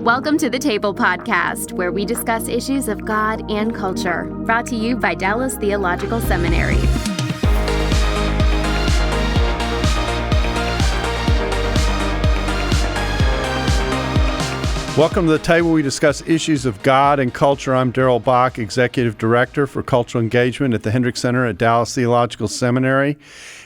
Welcome to the Table Podcast, where we discuss issues of God and culture, brought to you by Dallas Theological Seminary. Welcome to the table. We discuss issues of God and culture. I'm Darrell, Bock, Executive Director for Cultural Engagement at the Hendrick Center at Dallas Theological Seminary.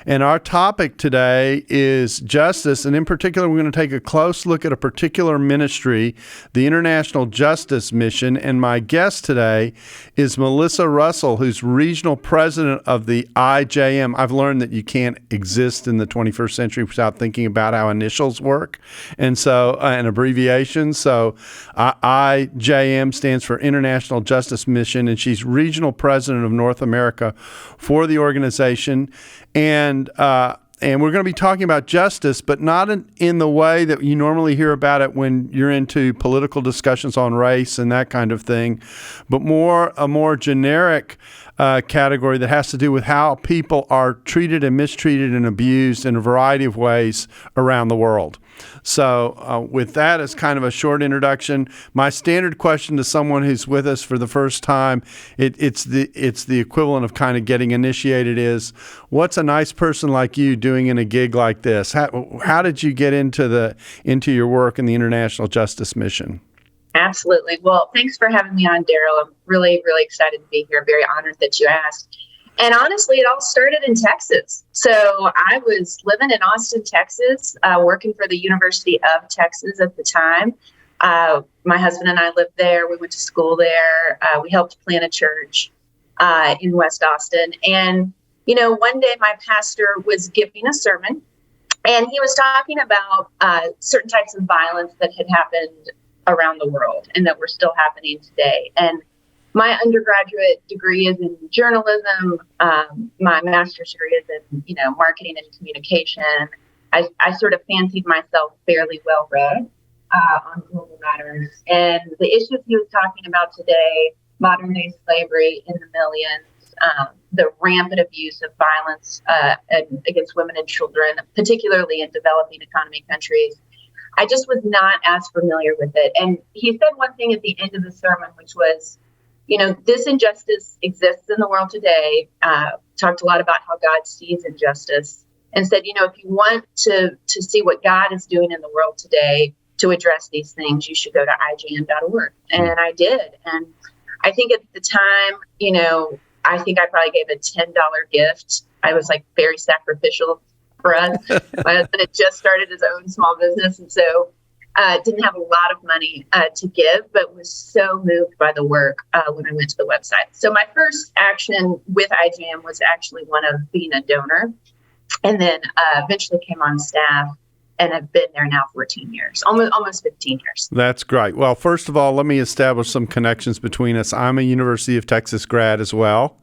And our topic today is justice, and in particular, we're going to take a close look at a particular ministry, the International Justice Mission. And my guest today is Melissa Russell, who's Regional President of the IJM. I've learned that you can't exist in the 21st century without thinking about how initials work, and abbreviations. So IJM stands for International Justice Mission, and she's Regional President of North America for the organization. And we're going to be talking about justice, but not in the way that you normally hear about it when you're into political discussions on race and that kind of thing, but a more generic category that has to do with how people are treated and mistreated and abused in a variety of ways around the world. So with that as kind of a short introduction, my standard question to someone who's with us for the first time, it's the equivalent of kind of getting initiated is, what's a nice person like you doing in a gig like this? How did you get into your work in the International Justice Mission? Absolutely. Well, thanks for having me on, Darrell. I'm really, really excited to be here. Very honored that you asked. And honestly, it all started in Texas. So I was living in Austin, Texas, working for the University of Texas at the time. My husband and I lived there. We went to school there. We helped plant a church in West Austin. And, one day my pastor was giving a sermon, and he was talking about certain types of violence that had happened around the world and that were still happening today. And my undergraduate degree is in journalism. My master's degree is in, marketing and communication. I sort of fancied myself fairly well read on global matters. And the issues he was talking about today, modern day slavery in the millions, the rampant abuse of violence against women and children, particularly in developing economy countries, I just was not as familiar with it. And he said one thing at the end of the sermon, which was, this injustice exists in the world today. Talked a lot about how God sees injustice, and said, if you want to see what God is doing in the world today to address these things, you should go to IJM.org. And I did. And I think at the time, I think I probably gave a $10 gift. I was very sacrificial for us. My husband had just started his own small business, and so didn't have a lot of money to give, but was so moved by the work when I went to the website. So my first action with IJM was actually one of being a donor, and then eventually came on staff, and I've been there now 14 years, almost 15 years. That's great. Well, first of all, let me establish some connections between us. I'm a University of Texas grad as well.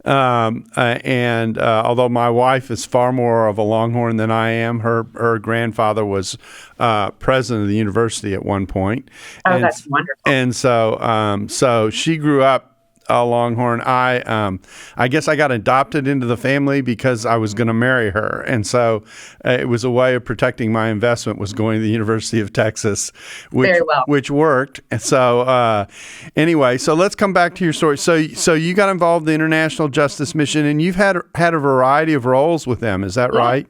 And although my wife is far more of a Longhorn than I am, her grandfather was president of the university at one point. Oh, that's wonderful. And so she grew up a Longhorn. I guess I got adopted into the family because I was going to marry her, and so it was a way of protecting my investment was going to the University of Texas, which worked. And so anyway, so let's come back to your story. So you got involved in the International Justice Mission, and you've had a variety of roles with them. Is that right?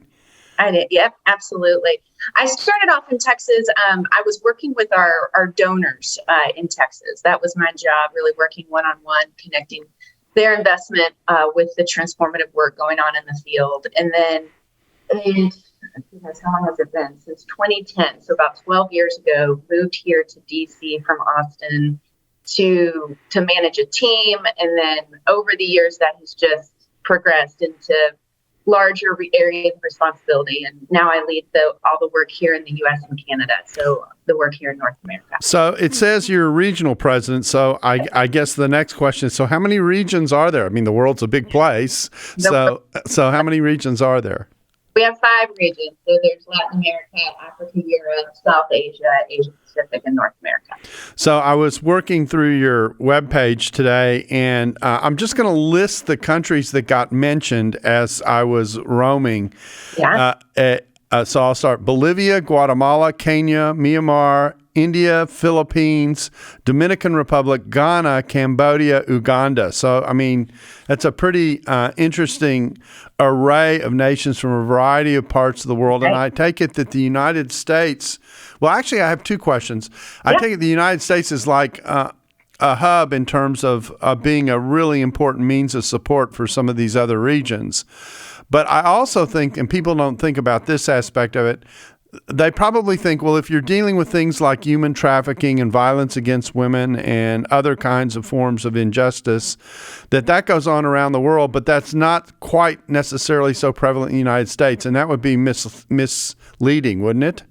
I did. Yep, absolutely. I started off in Texas. I was working with our donors in Texas. That was my job, really working one-on-one, connecting their investment with the transformative work going on in the field. And then, how long has it been? Since 2010, so about 12 years ago, moved here to D.C. from Austin to manage a team. And then over the years, that has just progressed into larger areas of responsibility, and now I lead all the work here in the U.S. and Canada, so the work here in North America. So it says you're a regional president, so I guess the next question is, so how many regions are there? I mean, the world's a big place, so how many regions are there? We have 5 regions. So there's Latin America, Africa, Europe, South Asia, Asia Pacific, and North America. So I was working through your webpage today, and I'm just going to list the countries that got mentioned as I was roaming. Yeah. So I'll start: Bolivia, Guatemala, Kenya, Myanmar, India, Philippines, Dominican Republic, Ghana, Cambodia, Uganda. So, I mean, that's a pretty interesting array of nations from a variety of parts of the world. And I take it that the United States, well, actually, I have two questions. I take it the United States is like a hub in terms of being a really important means of support for some of these other regions. But I also think, and people don't think about this aspect of it, they probably think, well, if you're dealing with things like human trafficking and violence against women and other kinds of forms of injustice, that goes on around the world, but that's not quite necessarily so prevalent in the United States. And that would be misleading, wouldn't it?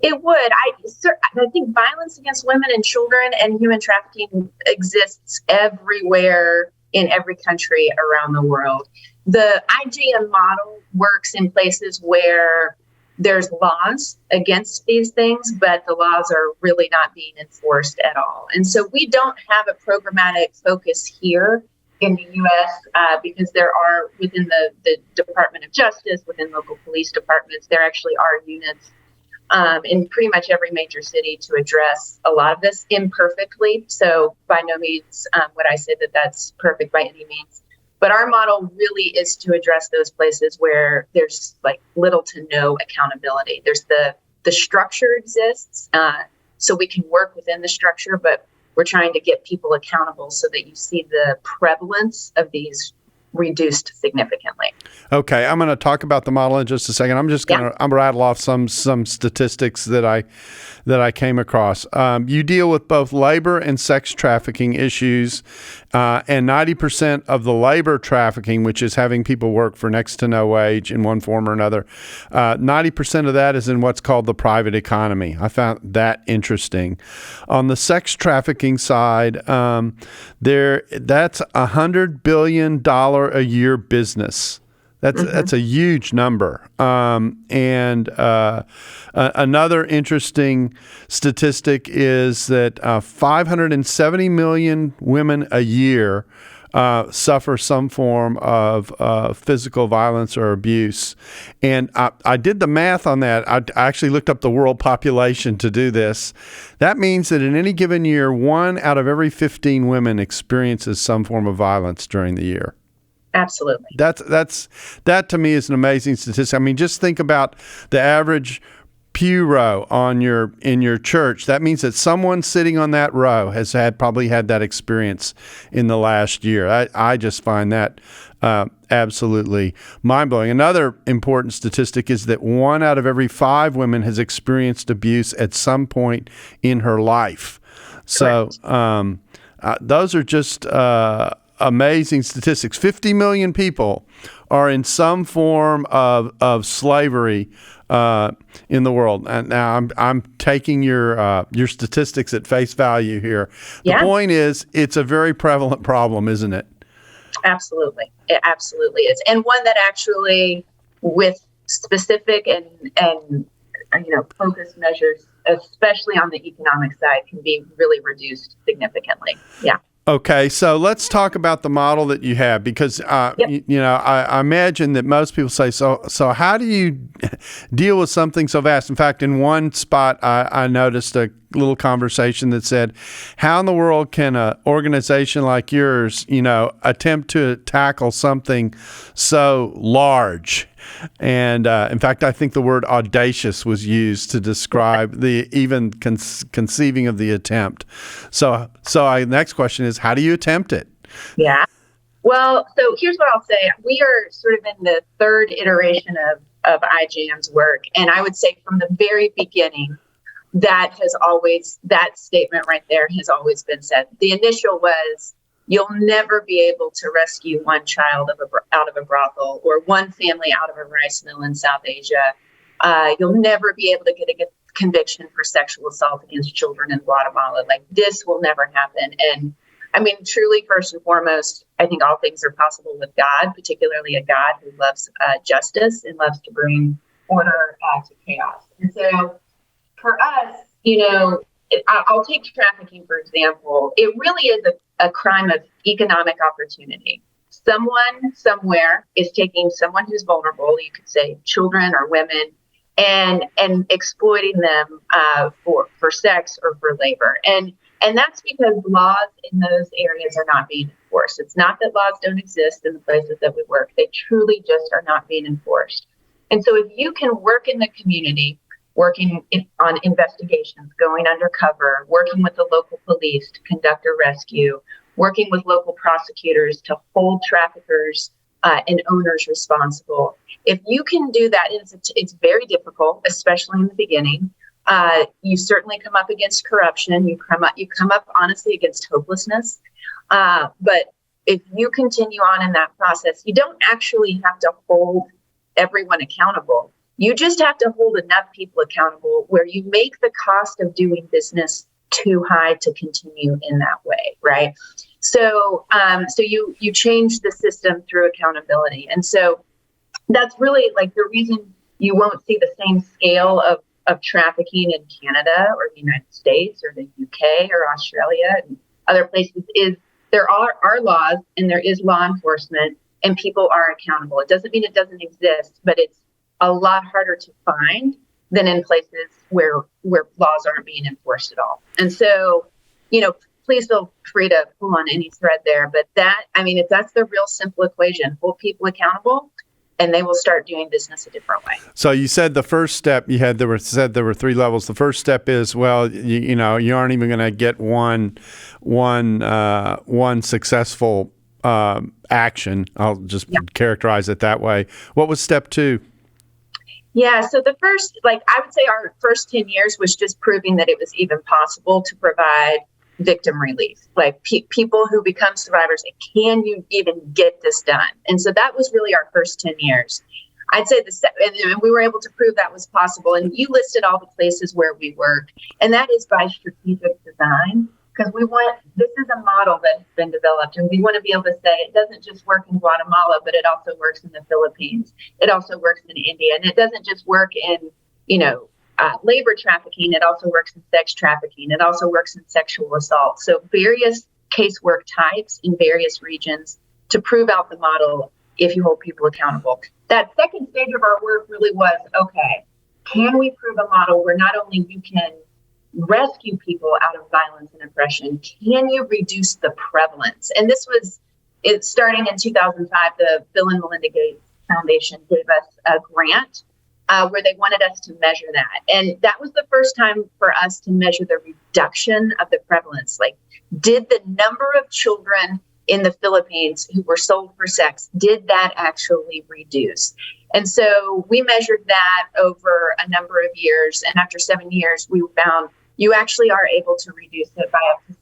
It would. I think violence against women and children and human trafficking exists everywhere in every country around the world. The IJM model works in places where there's laws against these things, but the laws are really not being enforced at all. And so we don't have a programmatic focus here in the U.S. Because there are, within the Department of Justice, within local police departments, there actually are units in pretty much every major city to address a lot of this imperfectly. So by no means would I say that that's perfect by any means. But our model really is to address those places where there's like little to no accountability. There's the structure exists, so we can work within the structure, but we're trying to get people accountable so that you see the prevalence of these reduced significantly. Okay, I'm going to talk about the model in just a second. I'm just going to rattle off some statistics that I came across. You deal with both labor and sex trafficking issues, and 90% of the labor trafficking, which is having people work for next to no wage in one form or another, 90% of that is in what's called the private economy. I found that interesting. On the sex trafficking side, that's $100 billion a year business. That's a huge number. And another interesting statistic is that 570 million women a year suffer some form of physical violence or abuse. And I did the math on that. I actually looked up the world population to do this. That means that in any given year, 1 out of every 15 women experiences some form of violence during the year. Absolutely. That to me is an amazing statistic. I mean, just think about the average pew row in your church. That means that someone sitting on that row has probably had that experience in the last year. I just find that absolutely mind-blowing. Another important statistic is that 1 out of every 5 women has experienced abuse at some point in her life. So those are just amazing statistics. 50 million people are in some form of slavery in the world. And now I'm taking your statistics at face value here. The point is, it's a very prevalent problem, isn't it? Absolutely. It absolutely is. And one that actually, with specific and focused measures, especially on the economic side, can be really reduced significantly. Yeah. Okay, so let's talk about the model that you have, because I imagine that most people say, so how do you deal with something so vast? In fact, in one spot, I noticed a little conversation that said, how in the world can an organization like yours, attempt to tackle something so large? And in fact, I think the word audacious was used to describe the even conceiving of the attempt. So next question is, how do you attempt it? Yeah. Well, so here's what I'll say. We are sort of in the third iteration of IJM's work. And I would say from the very beginning, that statement right there has always been said. The initial was, you'll never be able to rescue one child out of a brothel or one family out of a rice mill in South Asia. You'll never be able to get a conviction for sexual assault against children in Guatemala. Like, this will never happen. And I mean, truly, first and foremost, I think all things are possible with God, particularly a God who loves justice and loves to bring order to chaos. And so for us, I'll take trafficking, for example. It really is a crime of economic opportunity. Someone somewhere is taking someone who's vulnerable, you could say children or women, and exploiting them for sex or for labor. And that's because laws in those areas are not being enforced. It's not that laws don't exist in the places that we work. They truly just are not being enforced. And so if you can work in the community, working on investigations, going undercover, working with the local police to conduct a rescue, working with local prosecutors to hold traffickers and owners responsible. If you can do that, it's very difficult, especially in the beginning. You certainly come up against corruption. You come up honestly against hopelessness. But if you continue on in that process, you don't actually have to hold everyone accountable. You just have to hold enough people accountable where you make the cost of doing business too high to continue in that way, right? So you change the system through accountability. And so that's really like the reason you won't see the same scale of trafficking in Canada or the United States or the UK or Australia and other places is there are laws and there is law enforcement and people are accountable. It doesn't mean it doesn't exist, but it's a lot harder to find than in places where laws aren't being enforced at all. And so, please feel free to pull on any thread there. But if that's the real simple equation, hold people accountable and they will start doing business a different way. So you said the first step there were 3 levels. The first step is, well, you aren't even going to get one successful action. I'll just characterize it that way. What was step 2? Yeah, so the first, I would say our first 10 years was just proving that it was even possible to provide victim relief, people who become survivors. Can you even get this done? And so that was really our first 10 years. I'd say and we were able to prove that was possible. And you listed all the places where we work, and that is by strategic design, because this is a model that has been developed, and we want to be able to say it doesn't just work in Guatemala, but it also works in the Philippines. It also works in India, and it doesn't just work in, labor trafficking. It also works in sex trafficking. It also works in sexual assault. So various casework types in various regions to prove out the model if you hold people accountable. That second stage of our work really was, okay, can we prove a model where not only you can rescue people out of violence and oppression, can you reduce the prevalence? And this was starting in 2005, the Bill and Melinda Gates Foundation gave us a grant where they wanted us to measure that. And that was the first time for us to measure the reduction of the prevalence. Did the number of children in the Philippines who were sold for sex, did that actually reduce? And so we measured that over a number of years. And after 7 years, we found you actually are able to reduce it by up to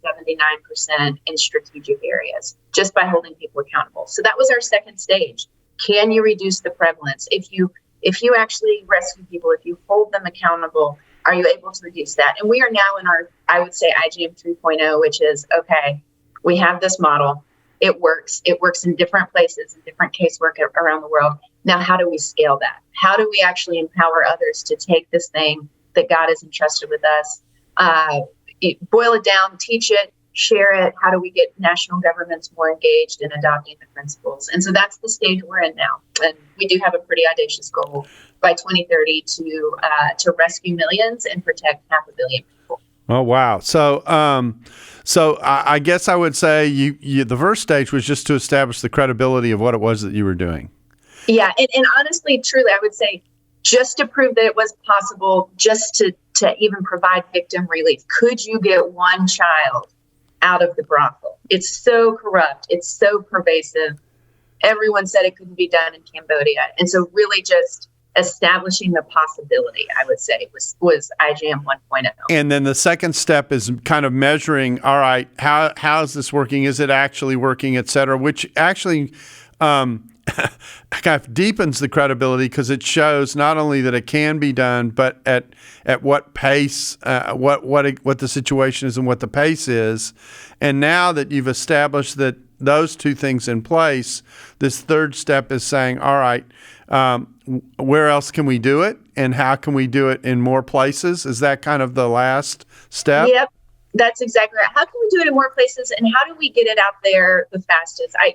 79% in strategic areas just by holding people accountable. So that was our second stage. Can you reduce the prevalence? If you actually rescue people, if you hold them accountable, are you able to reduce that? And we are now in our, I would say, IGM 3.0, which is, okay, we have this model. It works. It works in different places, in different casework around the world. Now, how do we scale that? How do we actually empower others to take this thing that God has entrusted with us, boil it down, teach it, share it? How do we get national governments more engaged in adopting the principles? And so that's the stage we're in now. And we do have a pretty audacious goal by 2030 to rescue millions and protect 500 million people. Oh, wow. So I guess I would say you the first stage was just to establish the credibility of what it was that you were doing. Yeah. And honestly, truly, I would say just to prove that it was possible, just to even provide victim relief. Could you get one child out of the brothel? It's so corrupt. It's so pervasive. Everyone said it couldn't be done in Cambodia. And so really just establishing the possibility, I would say, was IGM 1.0. And then the second step is kind of measuring, all right, how is this working? Is it actually working, et cetera, which actually kind of deepens the credibility because it shows not only that it can be done, but at what pace, what the situation is and what the pace is. And now that you've established that those two things in place, this third step is saying, all right, where else can we do it, and how can we do it in more places? Is that kind of the last step? Yep, that's exactly right. How can we do it in more places, and how do we get it out there the fastest? I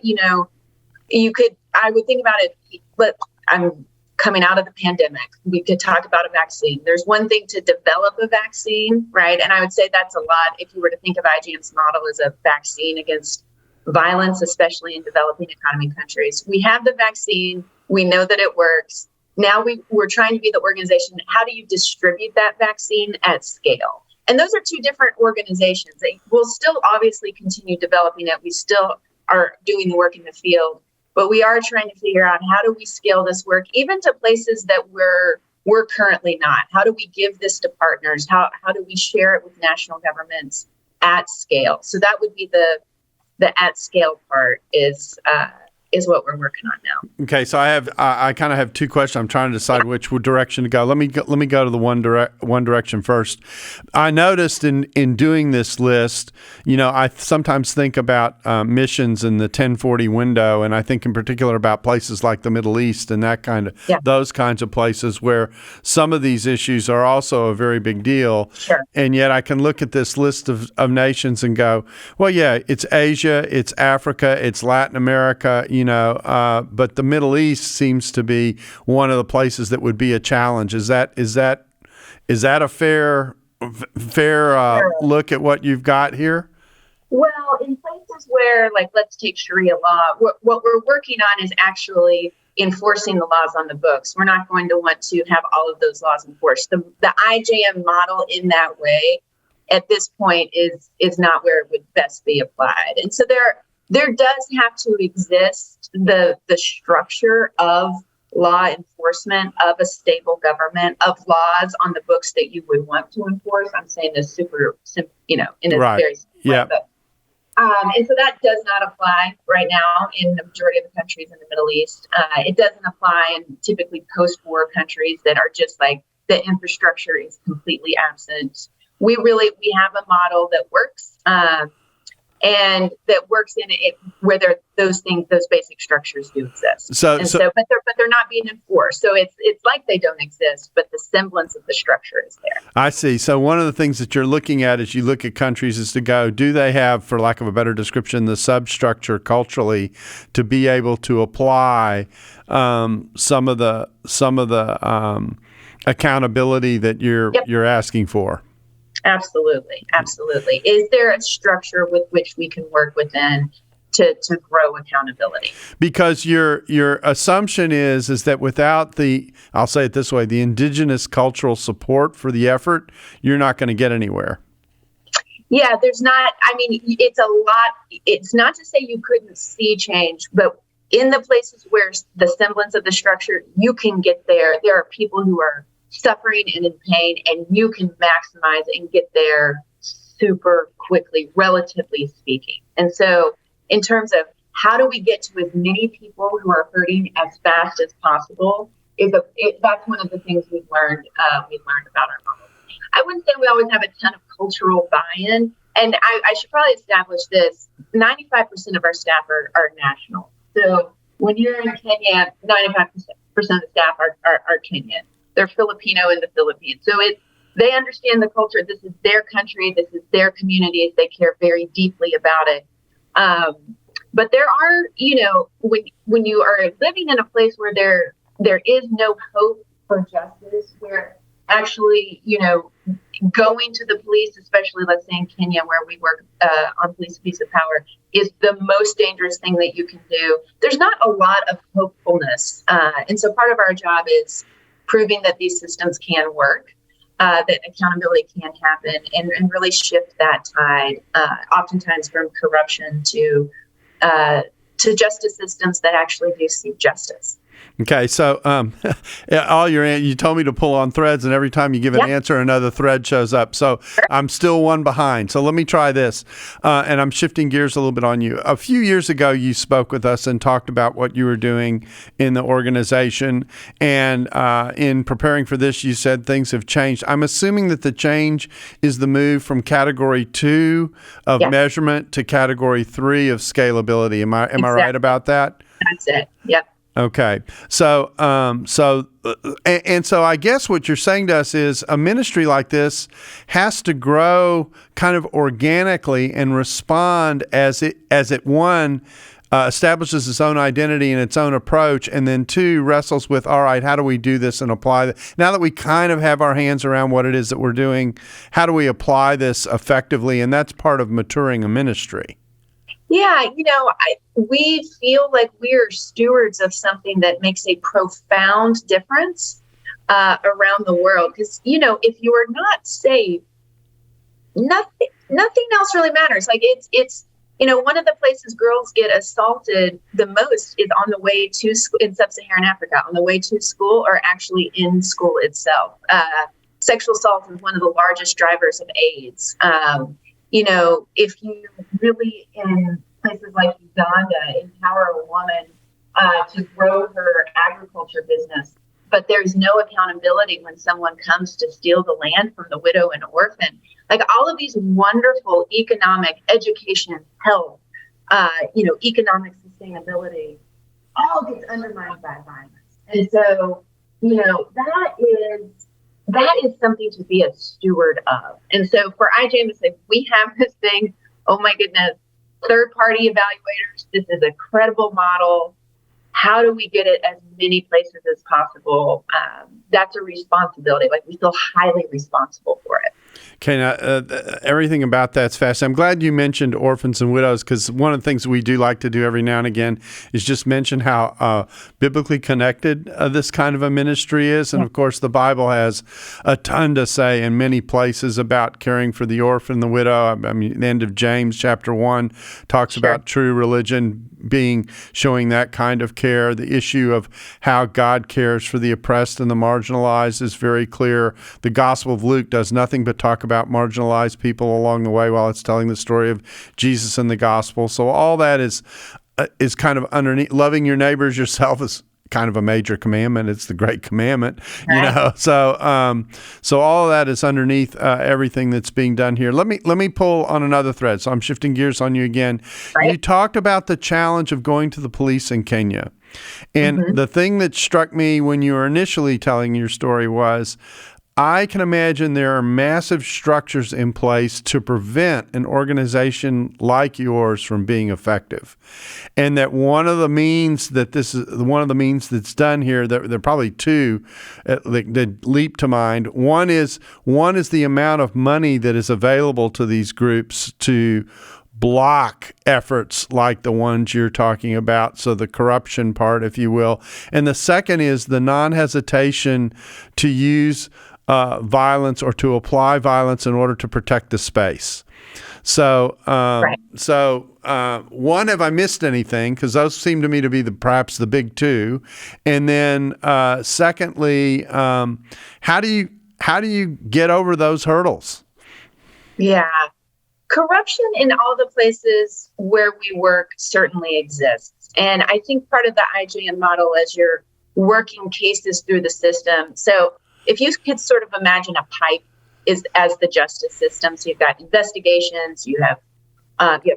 would think about it, but I'm coming out of the pandemic. We could talk about a vaccine. There's one thing to develop a vaccine, right? And I would say that's a lot if you were to think of IGM's model as a vaccine against violence, especially in developing economy countries. We have the vaccine. We know that it works. Now we're trying to be the organization. How do you distribute that vaccine at scale? And those are two different organizations. They will still obviously continue developing it. We still are doing the work in the field, but we are trying to figure out how do we scale this work even to places that we're currently not. How do we give this to partners? How do we share it with national governments at scale? So that would be the at scale part is what we're working on now. Okay, so I kind of have two questions. I'm trying to decide which direction to go. Let me go to the one direction first. I noticed in doing this list, I sometimes think about missions in the 1040 window, and I think in particular about places like the Middle East and those kinds of places where some of these issues are also a very big deal. Sure. And yet I can look at this list of nations and go, well, yeah, it's Asia, it's Africa, it's Latin America, but the Middle East seems to be one of the places that would be a challenge. Is that a fair look at what you've got here? Well, in places where, like, let's take Sharia law, what we're working on is actually enforcing the laws on the books. We're not going to want to have all of those laws enforced. The IJM model in that way at this point is not where it would best be applied. And so there does have to exist the structure of law enforcement, of a stable government, of laws on the books that you would want to enforce. I'm saying this super simple, in a very simple way. But, and so that does not apply right now in the majority of the countries in the Middle East. It doesn't apply in typically post-war countries that are just like the infrastructure is completely absent. We have a model that works. And that works in it where those basic structures do exist. But they're not being enforced. So it's like they don't exist, but the semblance of the structure is there. I see. So one of the things that you're looking at as you look at countries is to go, do they have, for lack of a better description, the substructure culturally to be able to apply some of the accountability that you're asking for? Absolutely. Is there a structure with which we can work within to grow accountability? Because your assumption is that without I'll say it this way, the indigenous cultural support for the effort, you're not going to get anywhere. Yeah, there's not. I mean, it's a lot. It's not to say you couldn't see change, but in the places where the semblance of the structure, you can get there. There are people who are suffering and in pain, and you can maximize and get there super quickly, relatively speaking. And so in terms of how do we get to as many people who are hurting as fast as possible, that's one of the things we've learned about our model. I wouldn't say we always have a ton of cultural buy-in, and I should probably establish this. 95% of our staff are national. So when you're in Kenya, 95% of the staff are Kenyan. They're Filipino in the Philippines. So they understand the culture. This is their country. This is their communities. They care very deeply about it. But there are, when you are living in a place where there is no hope for justice, where actually, going to the police, especially let's say in Kenya where we work on police abuse of power, is the most dangerous thing that you can do. There's not a lot of hopefulness. And so part of our job is proving that these systems can work, that accountability can happen, and really shift that tide, oftentimes from corruption to justice systems that actually do seek justice. Okay, so you told me to pull on threads, and every time you give an answer, another thread shows up. So I'm still one behind. So let me try this, and I'm shifting gears a little bit on you. A few years ago, you spoke with us and talked about what you were doing in the organization, and in preparing for this, you said things have changed. I'm assuming that the change is the move from Category 2 of measurement to Category 3 of scalability. Am I right about that? That's it. Yep. Okay. So I guess what you're saying to us is a ministry like this has to grow kind of organically and respond as it establishes its own identity and its own approach, and then 2, wrestles with, all right, how do we do this and apply that? Now that we kind of have our hands around what it is that we're doing, how do we apply this effectively? And that's part of maturing a ministry. Yeah, we feel like we're stewards of something that makes a profound difference around the world. Because, if you are not safe, nothing else really matters. Like it's one of the places girls get assaulted the most is on the way to in sub-Saharan Africa, on the way to school or actually in school itself. Sexual assault is one of the largest drivers of AIDS. If you really in places like Uganda empower a woman to grow her agriculture business, but there's no accountability when someone comes to steal the land from the widow and orphan. Like all of these wonderful economic, education, health, economic sustainability, all gets undermined by violence. And so, that is something to be a steward of. And so for IJMSA, we have this thing, oh my goodness, third-party evaluators. This is a credible model. How do we get it as many places as possible? That's a responsibility. Like we feel highly responsible for it. Okay, now, everything about that's fascinating. I'm glad you mentioned orphans and widows, because one of the things we do like to do every now and again is just mention how biblically connected this kind of a ministry is. And, of course, the Bible has a ton to say in many places about caring for the orphan, the widow. I mean, the end of James chapter 1 talks about true religion showing that kind of care. The issue of how God cares for the oppressed and the marginalized is very clear. The Gospel of Luke does nothing but talk about marginalized people along the way while it's telling the story of Jesus and the gospel. So all that is kind of underneath. Loving your neighbors yourself is kind of a major commandment. It's the great commandment, So all of that is underneath everything that's being done here. Let me pull on another thread. So I'm shifting gears on you again. Right. You talked about the challenge of going to the police in Kenya. And the thing that struck me when you were initially telling your story was, I can imagine there are massive structures in place to prevent an organization like yours from being effective. And that one of the means that's done here, there are probably 2 that leap to mind. One is the amount of money that is available to these groups to block efforts like the ones you're talking about, so the corruption part, if you will. And the second is the non-hesitation to use violence or to apply violence in order to protect the space. So, one, have I missed anything? Because those seem to me to be perhaps the big 2. And then, secondly, how do you get over those hurdles? Yeah. Corruption in all the places where we work certainly exists. And I think part of the IJM model as you're working cases through the system. So if you could sort of imagine a pipe as the justice system, so you've got investigations, you have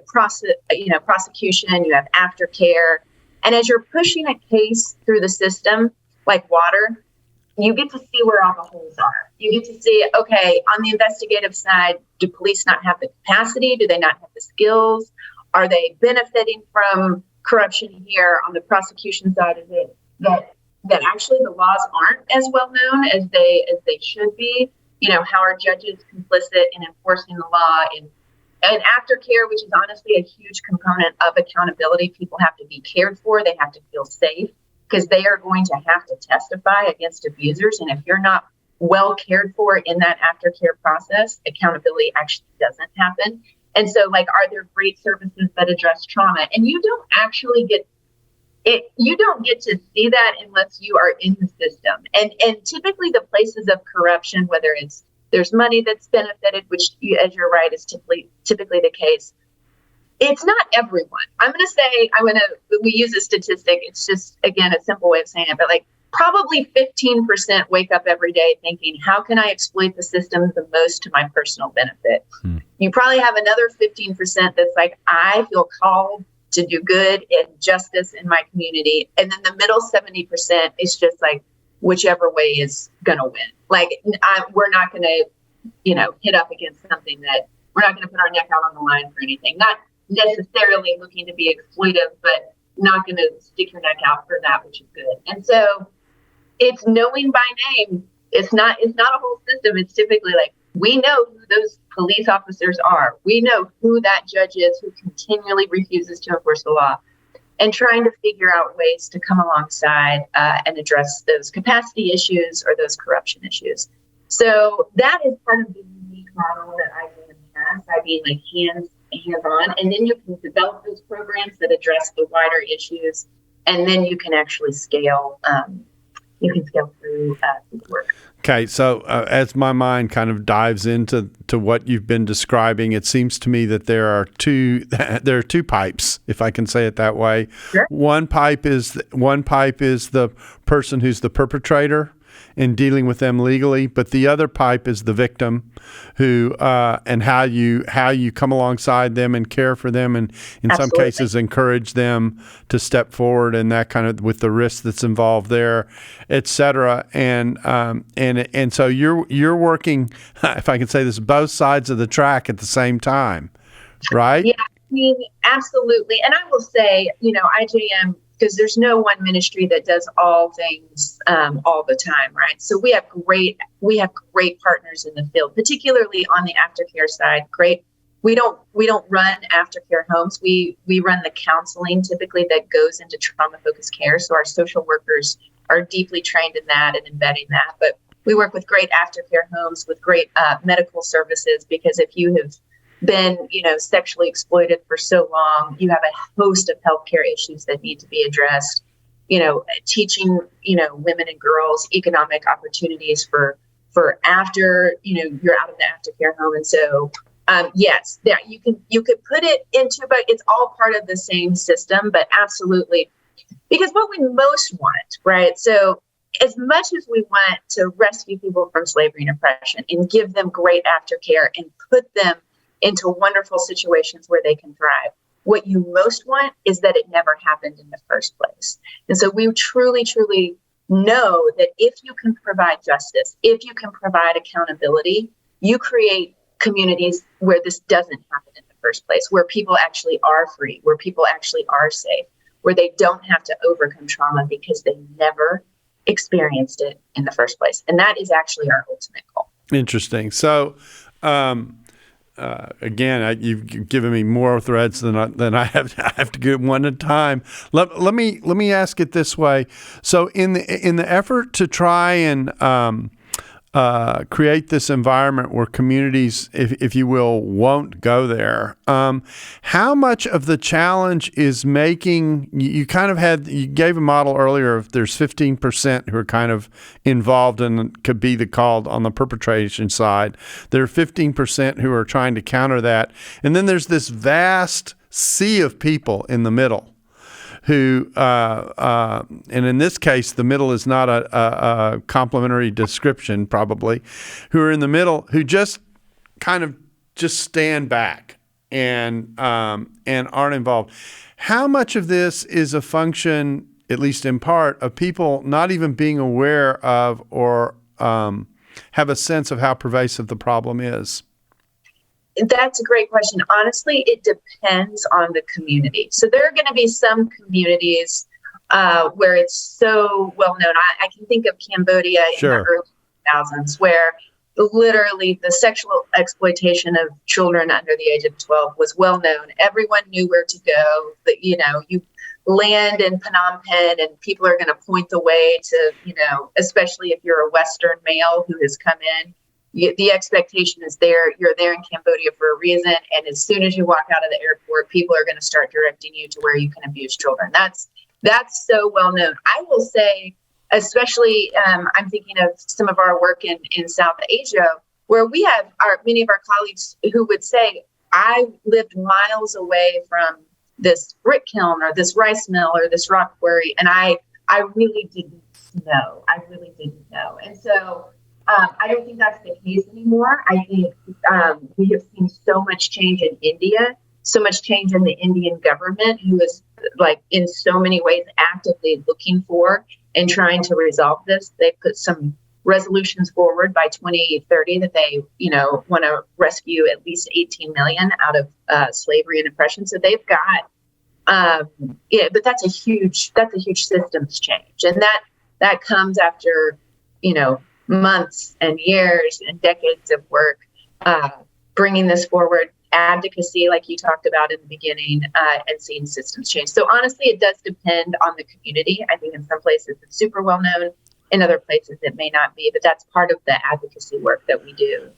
prosecution, you have aftercare, and as you're pushing a case through the system like water, you get to see where all the holes are. You get to see, okay, on the investigative side, do police not have the capacity? Do they not have the skills? Are they benefiting from corruption here? On the prosecution side, is it that actually the laws aren't as well known as they should be? How are judges complicit in enforcing the law? And aftercare, which is honestly a huge component of accountability. People have to be cared for. They have to feel safe because they are going to have to testify against abusers. And if you're not well cared for in that aftercare process, accountability actually doesn't happen. And so, are there great services that address trauma? And you don't actually get it. You don't get to see that unless you are in the system. And typically the places of corruption, whether there's money that's benefited, which, as you're right, is typically the case. It's not everyone. We use a statistic. It's just, again, a simple way of saying it, but probably 15% wake up every day thinking, how can I exploit the system the most to my personal benefit? You probably have another 15% that's I feel called to do good and justice in my community. And then the middle 70% is just whichever way is going to win. We're not going to, hit up against something that we're not going to put our neck out on the line for anything. necessarily looking to be exploitive, but not going to stick your neck out for that, which is good. And so it's knowing by name. It's not a whole system. It's typically like, we know who those police officers are. We know who that judge is who continually refuses to enforce the law, and trying to figure out ways to come alongside and address those capacity issues or those corruption issues. So that is part of the unique model that IJM has, by being like hands-on, and then you can develop those programs that address the wider issues, and then you can actually scale. You can scale through the work. Okay, so as my mind kind of dives into what you've been describing, it seems to me that there are two pipes, if I can say it that way. Sure. One pipe is the person who's the perpetrator and dealing with them legally, but the other pipe is the victim, who and how you come alongside them and care for them, and in some cases encourage them to step forward, and that kind of with the risk that's involved there, et cetera. And so you're working, if I can say this, both sides of the track at the same time, right? Yeah, I mean, absolutely. And I will say, IJM, because there's no one ministry that does all things all the time, right? So we have great partners in the field, particularly on the aftercare side. Great. We don't run aftercare homes. We run the counseling typically that goes into trauma-focused care. So our social workers are deeply trained in that and embedding that. But we work with great aftercare homes with great medical services, because if you have been, sexually exploited for so long, you have a host of healthcare issues that need to be addressed. Teaching, women and girls economic opportunities for after, you're out of the aftercare home. And so, yes, there you could put it into, but it's all part of the same system. But absolutely, because what we most want, right? So, as much as we want to rescue people from slavery and oppression and give them great aftercare and put them into wonderful situations where they can thrive, what you most want is that it never happened in the first place. And so we truly, truly know that if you can provide justice, if you can provide accountability, you create communities where this doesn't happen in the first place, where people actually are free, where people actually are safe, where they don't have to overcome trauma because they never experienced it in the first place. And that is actually our ultimate goal. Interesting. So, again, you've given me more threads than I have. I have to get one at a time. Let me ask it this way. So, in the effort to try and create this environment where communities, if you will, won't go there, how much of the challenge is making, you gave a model earlier of there's 15% who are kind of involved and could be called on the perpetration side. There are 15% who are trying to counter that. And then there's this vast sea of people in the middle who, and in this case, the middle is not a complimentary description, probably, who are in the middle, who just kind of just stand back and aren't involved. How much of this is a function, at least in part, of people not even being aware of or have a sense of how pervasive the problem is? That's a great question. Honestly, it depends on the community. So there are going to be some communities where it's so well known. I can think of Cambodia in the early 2000s, where literally the sexual exploitation of children under the age of 12 was well known. Everyone knew where to go. That you land in Phnom Penh and people are going to point the way to, especially if you're a Western male who has come in. The expectation is you're there in Cambodia for a reason. And as soon as you walk out of the airport, people are going to start directing you to where you can abuse children. That's so well known. I will say, especially I'm thinking of some of our work in South Asia, where we have many of our colleagues who would say, I lived miles away from this brick kiln or this rice mill or this rock quarry. And I really didn't know. And so I don't think that's the case anymore. I think we have seen so much change in India, so much change in the Indian government, who is in so many ways actively looking for and trying to resolve this. They put some resolutions forward by 2030 that they, want to rescue at least 18 million out of slavery and oppression. So they've got, but that's a huge systems change, and that comes after, months and years and decades of work bringing this forward. Advocacy, like you talked about in the beginning, and seeing systems change. So honestly, it does depend on the community. I think in some places it's super well known. In other places it may not be, but that's part of the advocacy work that we do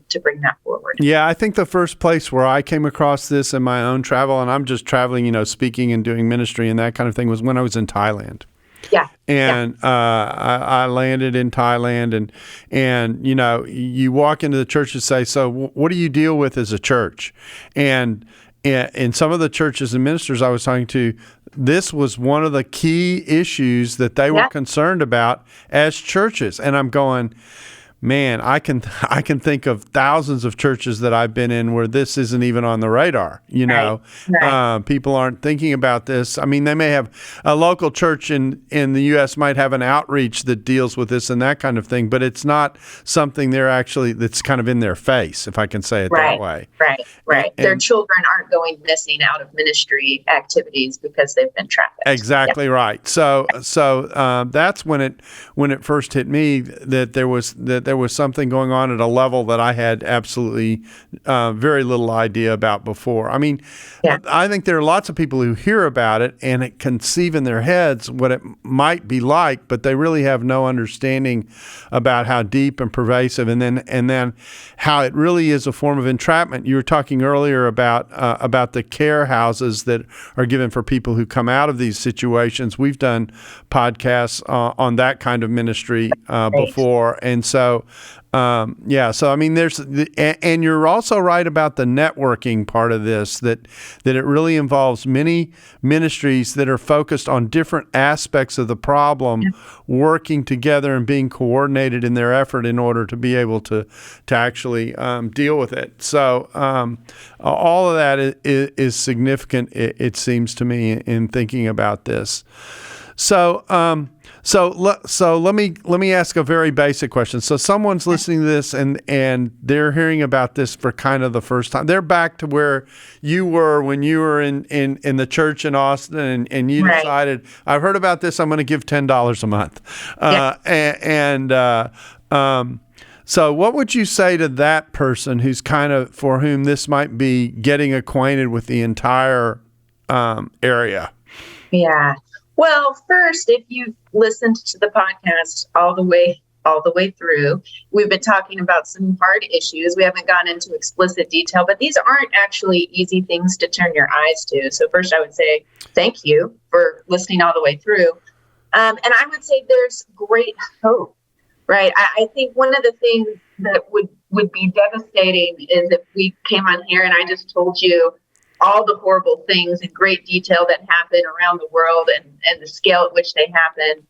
to bring that forward. Yeah, I think the first place where I came across this in my own travel, and I'm just traveling, speaking and doing ministry and that kind of thing, was when I was in Thailand. Yeah. And I landed in Thailand, and you walk into the church and say, so what do you deal with as a church? And in some of the churches and ministers I was talking to, this was one of the key issues that they were concerned about as churches. And I'm going, man, I can think of thousands of churches that I've been in where this isn't even on the radar. Right. People aren't thinking about this. I mean, they may have a local church in the U.S. might have an outreach that deals with this and that kind of thing, but it's not something that's kind of in their face, if I can say it that way. Right. Their children aren't going missing out of ministry activities because they've been trafficked. Exactly right. So that's when it first hit me that there was something going on at a level that I had absolutely very little idea about before. I mean, I think there are lots of people who hear about it and it conceive in their heads what it might be like, but they really have no understanding about how deep and pervasive, and then how it really is a form of entrapment. You were talking earlier about the care houses that are given for people who come out of these situations. We've done podcasts on that kind of ministry before, and so. So I mean, and you're also right about the networking part of this, that it really involves many ministries that are focused on different aspects of the problem, working together and being coordinated in their effort in order to be able to actually deal with it. So all of that is significant, it seems to me, in thinking about this. So let me ask a very basic question. So someone's listening to this and they're hearing about this for kind of the first time. They're back to where you were when you were in the church in Austin, and you decided, I've heard about this, I'm going to give $10 a month. So what would you say to that person who's kind of, for whom this might be getting acquainted with the entire area? Yeah. Well, first, if you've listened to the podcast all the way through, we've been talking about some hard issues. We haven't gone into explicit detail, but these aren't actually easy things to turn your eyes to. So first, I would say thank you for listening all the way through. And I would say there's great hope, right? I think one of the things that would be devastating is if we came on here and I just told you all the horrible things in great detail that happen around the world and the scale at which they happen,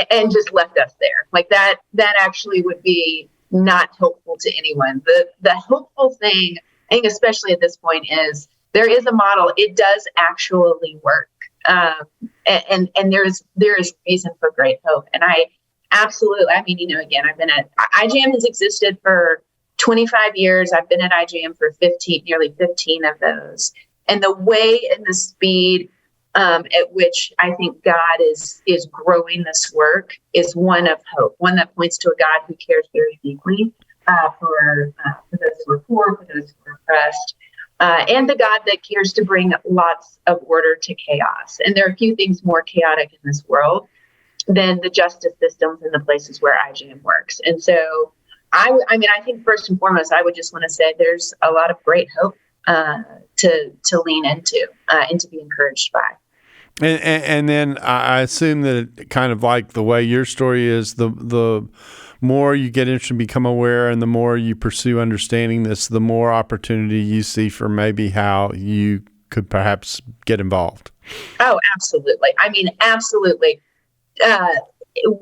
and just left us there. Like that actually would be not helpful to anyone. The hopeful thing, I think, especially at this point, is there is a model. It does actually work. And there is reason for great hope. And I absolutely, again, I've been at IJM has existed for 25 years. I've been at IJM for nearly 15 of those. And the way and the speed at which I think God is growing this work is one of hope, one that points to a God who cares very deeply for those who are poor, for those who are oppressed, and the God that cares to bring lots of order to chaos. And there are a few things more chaotic in this world than the justice systems and the places where IJM works. And so I think first and foremost, I would just want to say there's a lot of great hope to lean into and to be encouraged by. And then I assume that it kind of like the way your story is, the more you get interested and become aware, and the more you pursue understanding this, the more opportunity you see for maybe how you could perhaps get involved. Oh, absolutely. Absolutely.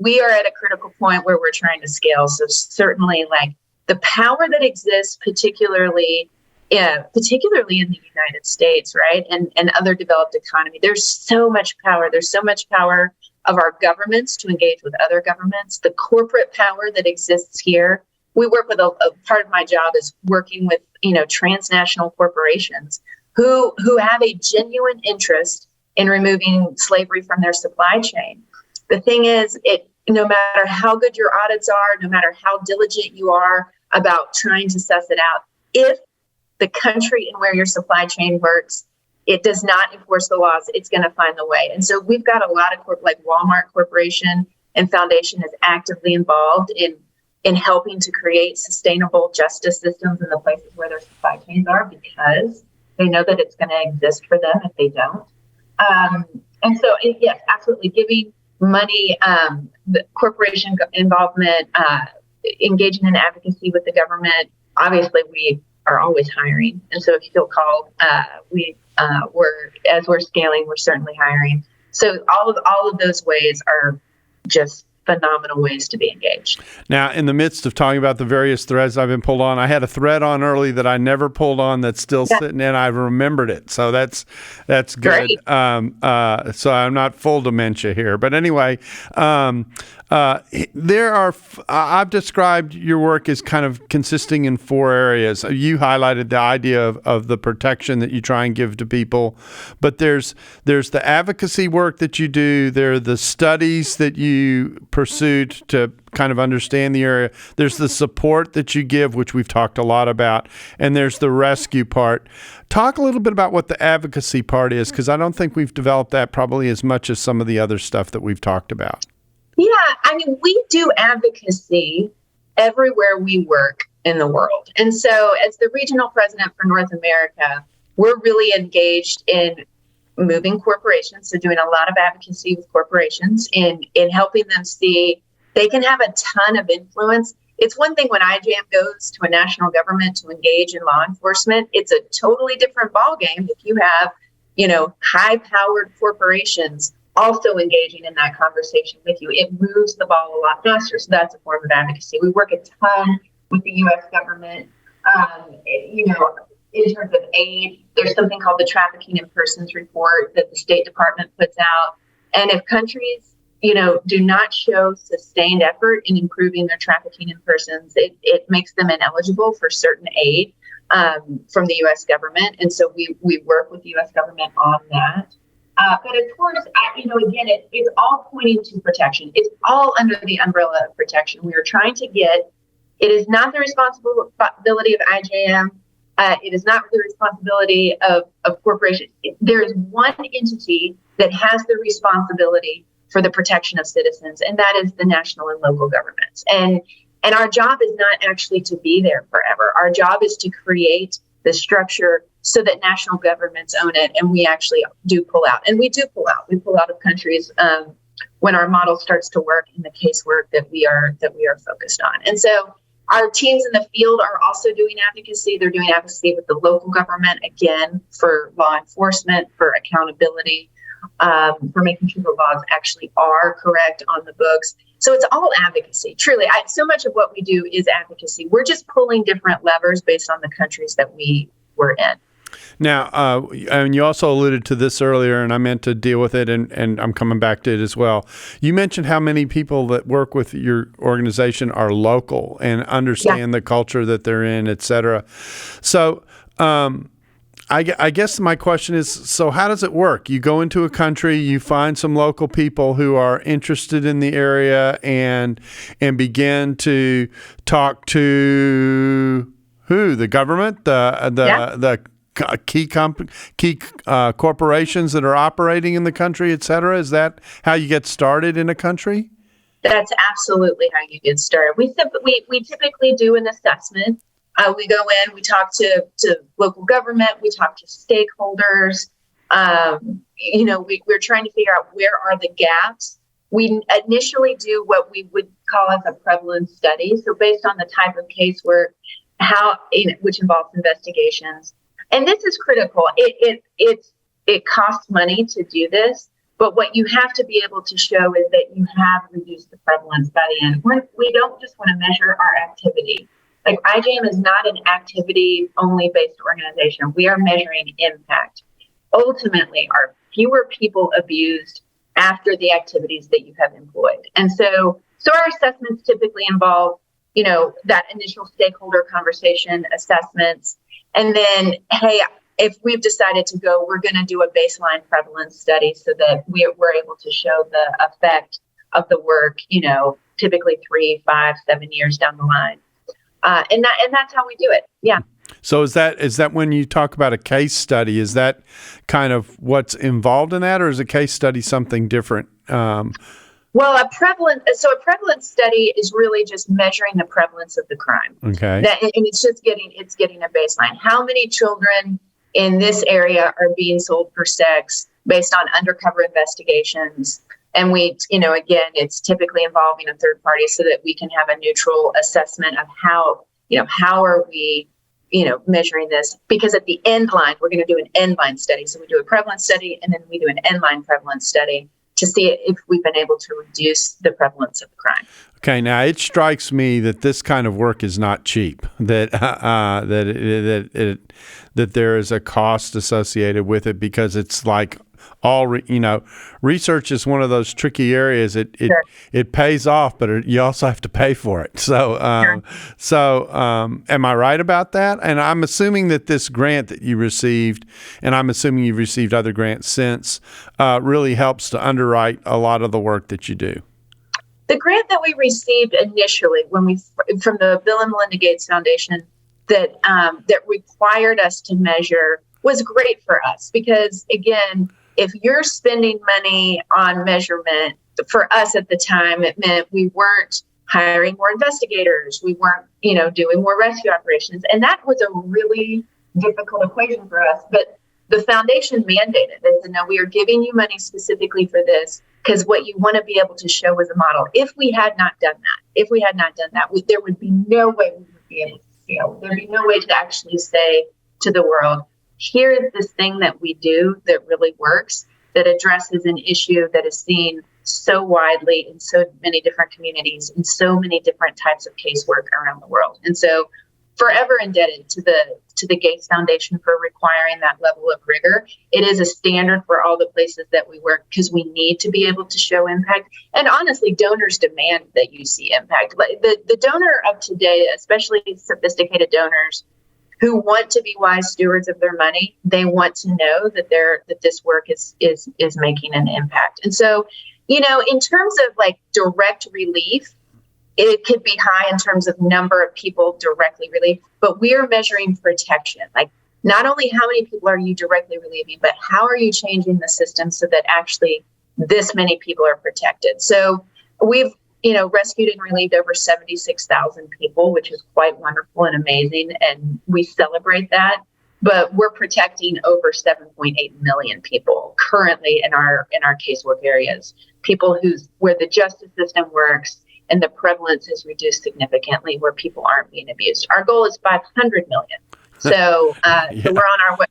We are at a critical point where we're trying to scale. So certainly, like, the power that exists, particularly in the United States, right, and other developed economy, there's so much power. There's so much power of our governments to engage with other governments, the corporate power that exists here. We work with a part of my job is working with, transnational corporations who have a genuine interest in removing slavery from their supply chain. The thing is, no matter how good your audits are, no matter how diligent you are about trying to suss it out, if the country and where your supply chain works, it does not enforce the laws, it's going to find the way. And so we've got a lot of like Walmart Corporation and Foundation is actively involved in helping to create sustainable justice systems in the places where their supply chains are, because they know that it's going to exist for them if they don't. And so, yes, absolutely, giving money, the corporation involvement, engaging in advocacy with the government. Obviously, we are always hiring, and so if you feel called, we're scaling, we're certainly hiring. So all of those ways are just phenomenal ways to be engaged. Now, in the midst of talking about the various threads I've been pulled on, I had a thread on early that I never pulled on that's still sitting in. I've remembered it, so that's good. So I'm not full dementia here, but anyway, I've described your work as kind of consisting in 4 areas. You highlighted the idea of the protection that you try and give to people, but there's the advocacy work that you do. There are the studies that you pursued to kind of understand the area. There's the support that you give, which we've talked a lot about, and there's the rescue part. Talk a little bit about what the advocacy part is, because I don't think we've developed that probably as much as some of the other stuff that we've talked about. Yeah, I mean, we do advocacy everywhere we work in the world. And so as the regional president for North America, we're really engaged in moving corporations, so doing a lot of advocacy with corporations in helping them see they can have a ton of influence. It's one thing when IJM goes to a national government to engage in law enforcement. It's a totally different ballgame if you have, high-powered corporations also engaging in that conversation with you. It moves the ball a lot faster. So that's a form of advocacy. We work a ton with the U.S. government. In terms of aid, there's something called the Trafficking in Persons Report that the State Department puts out. And if countries, do not show sustained effort in improving their trafficking in persons, it makes them ineligible for certain aid from the U.S. government. And so we work with the U.S. government on that. But of course, again, it's all pointing to protection. It's all under the umbrella of protection. We are trying to it is not the responsibility of IJM. It is not the responsibility of corporations. There is one entity that has the responsibility for the protection of citizens, and that is the national and local governments. And our job is not actually to be there forever. Our job is to create the structure so that national governments own it, and we actually do pull out. And we do pull out. We pull out of countries when our model starts to work in the casework that we are focused on. And so our teams in the field are also doing advocacy. They're doing advocacy with the local government, again, for law enforcement, for accountability, for making sure the laws actually are correct on the books. So it's all advocacy, truly. So much of what we do is advocacy. We're just pulling different levers based on the countries that we were in. Now, and you also alluded to this earlier, and I meant to deal with it, and I'm coming back to it as well. You mentioned how many people that work with your organization are local and understand the culture that they're in, et cetera. So I guess my question is, so how does it work? You go into a country, you find some local people who are interested in the area and begin to talk to who? The government? The key corporations that are operating in the country, et cetera? Is that how you get started in a country? That's absolutely how you get started. We typically do an assessment. We go in, we talk to local government, we talk to stakeholders. We're trying to figure out where are the gaps. We initially do what we would call as a prevalence study. So based on the type of casework, which involves investigations. And this is critical. It costs money to do this, but what you have to be able to show is that you have reduced the prevalence by the end. We don't just want to measure our activity. Like IJM is not an activity-only based organization. We are measuring impact. Ultimately, are fewer people abused after the activities that you have employed. And so our assessments typically involve, that initial stakeholder conversation, assessments, and then, hey, if we've decided to go, we're going to do a baseline prevalence study so that we're able to show the effect of the work, typically 3, 5, 7 years down the line. And that's how we do it. Yeah. So is that when you talk about a case study, is that kind of what's involved in that, or is a case study something different? Well, a prevalence study is really just measuring the prevalence of the crime. Okay. And it's just getting a baseline. How many children in this area are being sold for sex based on undercover investigations? And we, again, it's typically involving a third party so that we can have a neutral assessment of how are we, measuring this? Because at the end line, we're going to do an end line study. So we do a prevalence study and then we do an end line prevalence study to see if we've been able to reduce the prevalence of the crime. Okay, now it strikes me that this kind of work is not cheap. That that there is a cost associated with it, because it's like research is one of those tricky areas. It pays off, but you also have to pay for it. So, am I right about that? And I'm assuming that this grant that you received, and I'm assuming you've received other grants since, really helps to underwrite a lot of the work that you do. The grant that we received initially from the Bill and Melinda Gates Foundation that required us to measure was great for us, because again, if you're spending money on measurement, for us at the time, it meant we weren't hiring more investigators. We weren't, doing more rescue operations. And that was a really difficult equation for us. But the foundation mandated. They said, no, we are giving you money specifically for this because what you want to be able to show is a model. If we had not done that, there would be no way we would be able to scale. There'd be no way to actually say to the world, here's this thing that we do that really works, that addresses an issue that is seen so widely in so many different communities, in so many different types of casework around the world. And so forever indebted to the Gates Foundation for requiring that level of rigor. It is a standard for all the places that we work because we need to be able to show impact. And honestly, donors demand that you see impact. Like the donor of today, especially sophisticated donors, who want to be wise stewards of their money, they want to know that this work is making an impact. And so, in terms of like direct relief, it could be high in terms of number of people directly relieved, but we are measuring protection. Like not only how many people are you directly relieving, but how are you changing the system so that actually this many people are protected. So we've rescued and relieved over 76,000 people, which is quite wonderful and amazing. And we celebrate that. But we're protecting over 7.8 million people currently in our casework areas, people where the justice system works and the prevalence is reduced significantly, where people aren't being abused. Our goal is 500 million. So, so we're on our way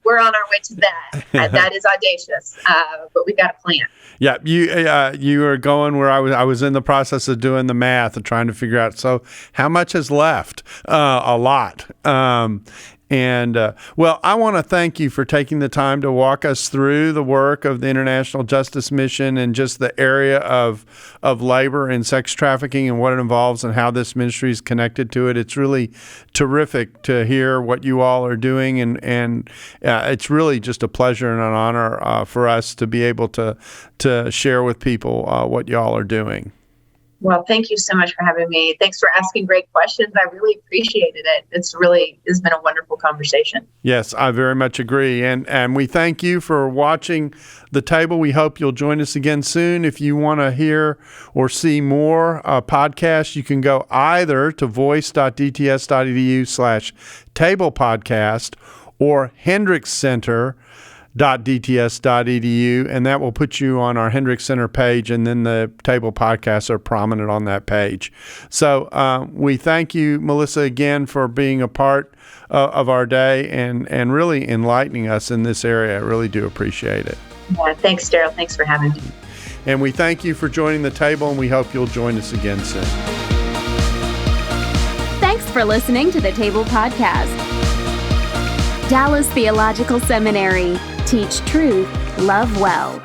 to that. That is audacious, but we've got a plan. Yeah, you are going where I was in the process of doing the math and trying to figure out. So, how much is left? A lot. Well, I want to thank you for taking the time to walk us through the work of the International Justice Mission and just the area of labor and sex trafficking and what it involves and how this ministry is connected to it. It's really terrific to hear what you all are doing, and it's really just a pleasure and an honor for us to be able to share with people what you all are doing. Well, thank you so much for having me. Thanks for asking great questions. I really appreciated it. It's been a wonderful conversation. Yes, I very much agree. And we thank you for watching The Table. We hope you'll join us again soon. If you want to hear or see more podcasts, you can go either to voice.dts.edu/table podcast or hendrickscenter.dts.edu, and that will put you on our Hendricks Center page, and then the Table podcasts are prominent on that page. So we thank you, Melissa, again for being a part of our day and really enlightening us in this area. I really do appreciate it. Yeah, thanks, Darrell. Thanks for having me. And we thank you for joining The Table, and we hope you'll join us again soon. Thanks for listening to The Table Podcast. Dallas Theological Seminary. Teach truth, love well.